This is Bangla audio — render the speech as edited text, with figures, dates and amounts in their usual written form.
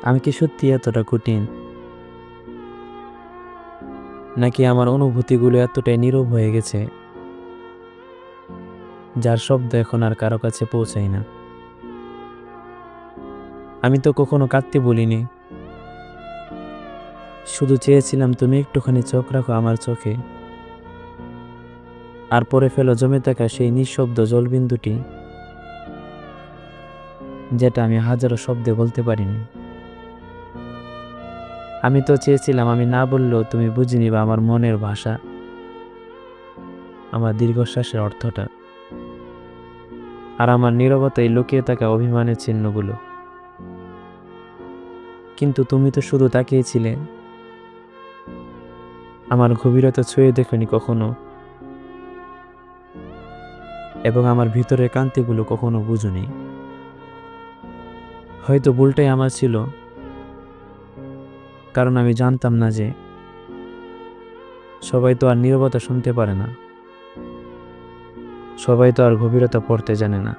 আমি কি সত্যি এতটা কঠিন, নাকি আমার অনুভূতিগুলো এতটাই নীরব হয়ে গেছে যার শব্দ এখন আর কারো কাছে পৌঁছায় না? আমি তো কখনো কাঁদতে বলিনি, শুধু চেয়েছিলাম তুমি একটুখানি চোখ রাখো আমার চোখে, আর পরে ফেলো জমে থাকা সেই নিঃশব্দ জলবিন্দুটি, যেটা আমি হাজারো শব্দে বলতে পারিনি। আমি তো চেয়েছিলাম আমি না বললেও তুমি বুঝে নিবা আমার মনের ভাষা, আমার দীর্ঘশ্বাসের অর্থটা, আর আমার নীরবতায় লুকিয়ে থাকা অভিমানের চিহ্নগুলো। কিন্তু তুমি তো শুধু তাকিয়েছিলে, আমার গভীরতা ছুঁয়ে দেখনি কখনো, এবং আমার ভিতরের কান্তিগুলো কখনো বুঝোনি। হয়তো ভুলটাই আমার ছিল, কারণ আমি জানতাম না যে সবাই তো আর নীরবতা শুনতে পারে না, সবাই তো আর গভীরতা পড়তে জানে না।